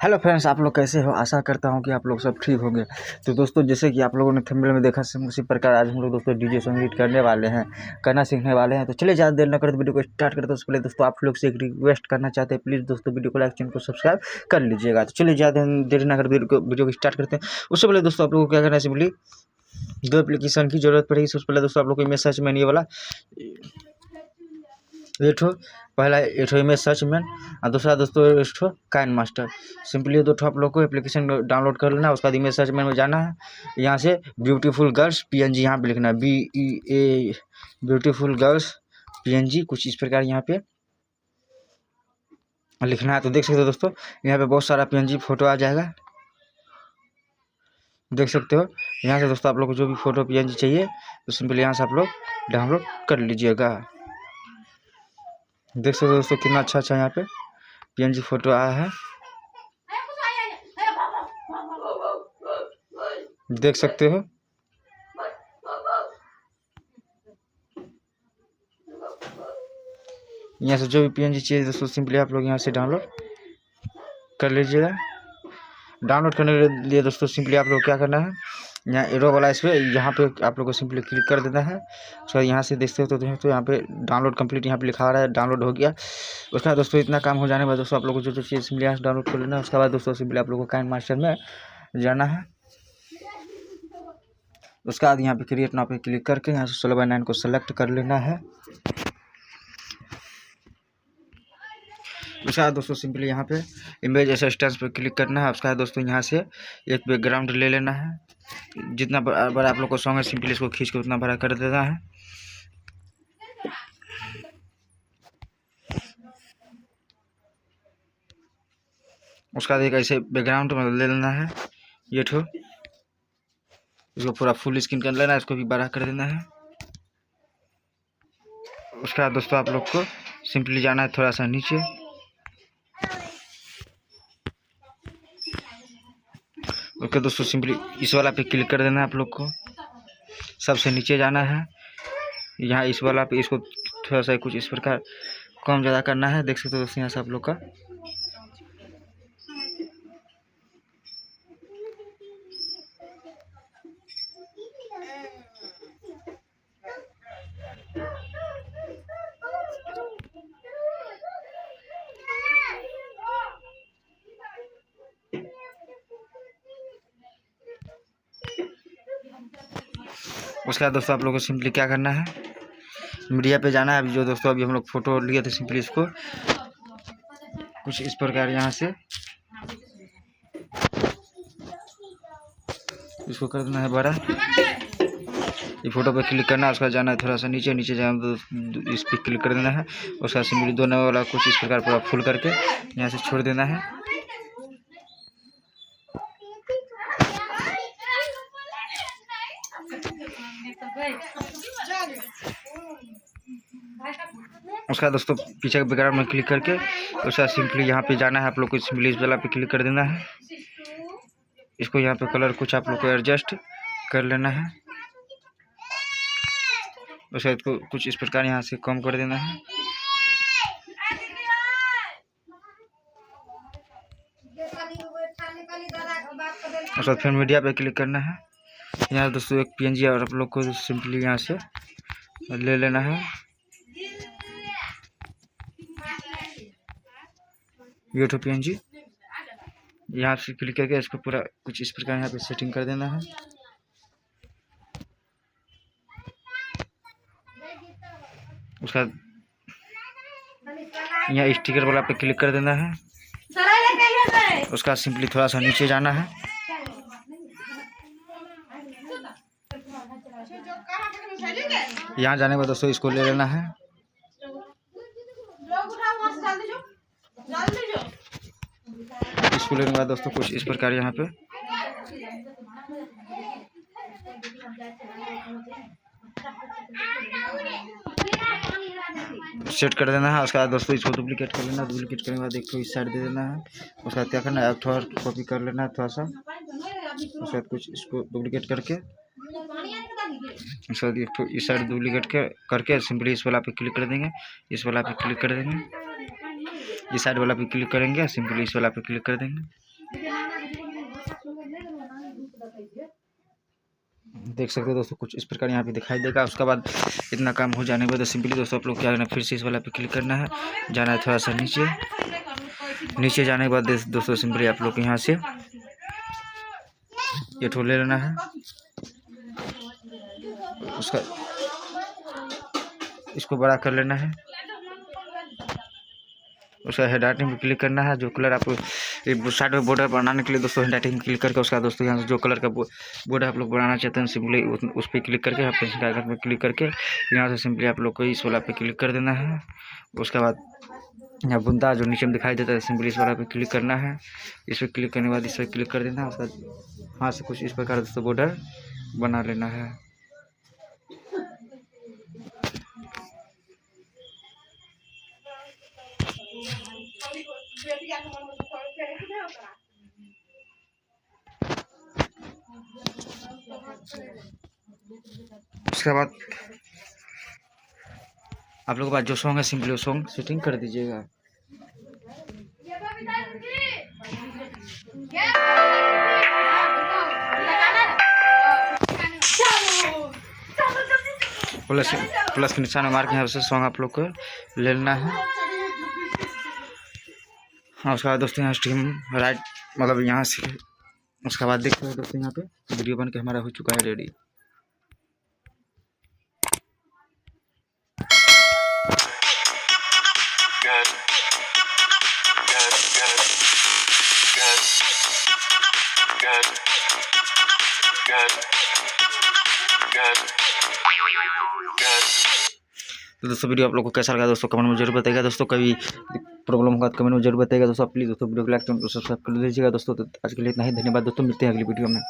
Hello friends, आप लोग कैसे हो। आशा करता हूँ कि आप लोग सब ठीक होंगे। तो दोस्तों, जैसे कि आप लोगों ने थंबनेल में देखा, उसी प्रकार आज हम लोग दोस्तों डीजे सॉन्ग एडिट करने वाले हैं, करना सीखने वाले हैं। तो चलिए ज़्यादा देर न करते वीडियो को स्टार्ट करते हैं। उससे पहले दोस्तों आप लोग से एक रिक्वेस्ट करना चाहते हैं, प्लीज़ दोस्तों वीडियो को लाइक, चैनल को सब्सक्राइब कर लीजिएगा। तो चलिए ज़्यादा देर न करते वीडियो को स्टार्ट करते हैं। उससे पहले दोस्तों आप लोगों को क्या करना है, सिंपली दो एप्लीकेशन की जरूरत पड़ेगी। सबसे पहले दोस्तों आप लोग को इमेज सर्च मैन ये वाला पहला इमेज सर्च मैन और दूसरा दोस्तों काइन मास्टर। सिंपली दो आप लोग को एप्लीकेशन डाउनलोड कर लेना है। उसके बाद इमेज सर्च मैन में जाना है। यहाँ से ब्यूटीफुल गर्ल्स PNG यहाँ पे लिखना है, BEA ब्यूटीफुल गर्ल्स PNG, कुछ इस प्रकार यहाँ पे लिखना है। तो देख सकते हो दोस्तों, यहाँ पे बहुत सारा PNG फोटो आ जाएगा, देख सकते हो। यहाँ से दोस्तों आप लोग को जो भी फोटो PNG चाहिए तो सिंपली यहाँ से आप लोग डाउनलोड कर लीजिएगा। देख सकते हो दोस्तों, कितना अच्छा यहाँ पे PNG फोटो आया है, देख सकते हो। यहाँ से जो भी PNG चाहिए दोस्तों सिंपली आप लोग यहाँ से डाउनलोड कर लीजिएगा। डाउनलोड करने के लिए दोस्तों सिंपली आप लोग क्या करना है, यहाँ एरो वाला इस पर यहाँ पे आप लोग को सिंपली क्लिक कर देना है। उसके बाद यहाँ से देखते हो तो यहाँ पे डाउनलोड कंप्लीट यहाँ पे लिखा आ रहा है, डाउनलोड हो गया। उसके बाद दोस्तों इतना काम हो जाने के बाद दोस्तों आप लोग को जो चीज़ सिंपली यहाँ से डाउनलोड कर लेना है। उसके बाद दोस्तों सिंपली आप लोग को काइन मास्टर में जाना है। उसके बाद यहाँ पे क्रिएट नाउ पे क्लिक करके यहाँ से 16:9 को सेलेक्ट कर लेना है। उसके बाद दोस्तों सिंपली यहाँ पे इमेज असिस्टेंस पे क्लिक करना है। उसके बाद दोस्तों यहाँ से एक बैकग्राउंड ले लेना है। जितना बड़ा आप लोग को सॉन्ग है सिंपली इसको खींच के उतना बड़ा कर देना है। उसके बाद एक ऐसे बैकग्राउंड ले लेना है, ये ठो इसको पूरा फुल स्क्रीन कर लेना है, इसको भी बड़ा कर देना है। उसके बाद दोस्तों आप लोग को सिंपली जाना है थोड़ा सा नीचे। ओके दोस्तों, सिंपली इस वाला पे क्लिक कर देना है। आप लोग को सबसे नीचे जाना है, यहाँ इस वाला पे इसको थोड़ा सा कुछ इस प्रकार कम ज़्यादा करना है। देख सकते हो दोस्तों यहाँ से आप लोग का उसके बाद दोस्तों आप लोग को सिंपली क्या करना है, मीडिया पे जाना है। अभी जो दोस्तों अभी हम लोग फोटो लिए थे सिंपली इसको कुछ इस प्रकार यहाँ से इसको कर देना है बड़ा। ये फोटो पे क्लिक करना है। उसका जाना है थोड़ा सा नीचे, नीचे जाना तो इस पर क्लिक कर देना है। उसका सिंपली दोनों वाला कुछ इस प्रकार पूरा फुल करके यहाँ से छोड़ देना है। उसका दोस्तों पीछे के बैकग्राउंड में क्लिक करके उसका सिंपली यहाँ पे जाना है। आप लोग को सिंपली इस वाला पे क्लिक कर देना है। इसको यहाँ पे कलर कुछ आप लोग को एडजस्ट कर लेना है। उसके बाद को कुछ इस प्रकार यहाँ से कम कर देना है। उसके बाद फिर मीडिया पे क्लिक करना है। यहाँ दोस्तों एक PNG और आप लोग को सिंपली यहाँ से ले लेना है। ये तो PNG यहाँ से क्लिक करके इसको पूरा कुछ इस प्रकार यहाँ पे सेटिंग कर देना है। उसका यहाँ स्टिकर वाला पे क्लिक कर देना है। उसका सिंपली थोड़ा सा नीचे जाना है। यहाँ जाने के बाद दोस्तों इसको ले लेना है। इसको लेने के बाद दोस्तों कुछ इस प्रकार यहाँ पे सेट कर देना है। उसके बाद दोस्तों इसको डुप्लीकेट कर लेना है। डुप्लीकेट करने के बाद एक तो इस साइड दे देना है। उसके बाद क्या करना है, थोड़ा कॉपी कर लेना है थोड़ा सा। उसके बाद कुछ इसको डुप्लीकेट करके उसके बाद एक तो इस साइड डुप्लीकेट करके सिंपली इस वाला पे क्लिक कर देंगे। इस वाला पे क्लिक कर देंगे, इस साइड वाला पे क्लिक करेंगे, सिंपली इस वाला पे क्लिक कर देंगे। देख सकते हो दोस्तों, कुछ इस प्रकार यहाँ पे दिखाई देगा। उसके बाद इतना काम हो जाने के बाद सिंपली दोस्तों आप लोग क्या करना है, फिर से इस वाला पे क्लिक करना है, जाना है थोड़ा सा नीचे। नीचे जाने के बाद दोस्तों सिंपली आप लोग को यहाँ से ये ठो ले लेना है। उसका इसको बड़ा कर लेना है। उसका हेड राइटिंग पे क्लिक करना है। जो कलर आपको साइड में बॉर्डर बनाने के लिए दोस्तों हेड राइटिंग क्लिक करके उसका दोस्तों यहाँ से जो कलर का बॉर्डर आप लोग बनाना चाहते हैं सिंपली उस पर क्लिक करके पेंसिल के आइकन पे क्लिक करके यहाँ से सिंपली आप लोग को इस वाला पे क्लिक कर देना है। उसके बाद यहाँ बुंदा जो नीचे में दिखाई देता है सिंपली इस वाला पे क्लिक करना है। इस पर क्लिक करने के बाद इस पर क्लिक कर देना है। उसका हाथ से कुछ इस प्रकार दोस्तों बॉर्डर बना लेना है। उसके बाद आप लोगों के पास जो सॉन्ग है सिंपली वो सॉन्ग सेटिंग कर दीजिएगा। प्लस के निशान मार के यहाँ से सॉन्ग आप लोग को ले लेना है। हाँ, उसके बाद दोस्तों यहाँ स्ट्रीम राइट मतलब यहाँ से उसके बाद देखते हैं दोस्तों यहाँ पे वीडियो बन के हमारा हो चुका है रेडी। तो दोस्तों वीडियो आप लोग को कैसा लगा दोस्तों कमेंट में जरूर बताइएगा। दोस्तों कभी प्रॉब्लम होगा तो कमेंट में जरूर बताइएगा दोस्तों। प्लीज़ दोस्तों वीडियो को लाइक तो सब्सक्राइब कर लीजिएगा दोस्तों। तो आज के लिए इतना ही, धन्यवाद दोस्तों, मिलते हैं अगली वीडियो में।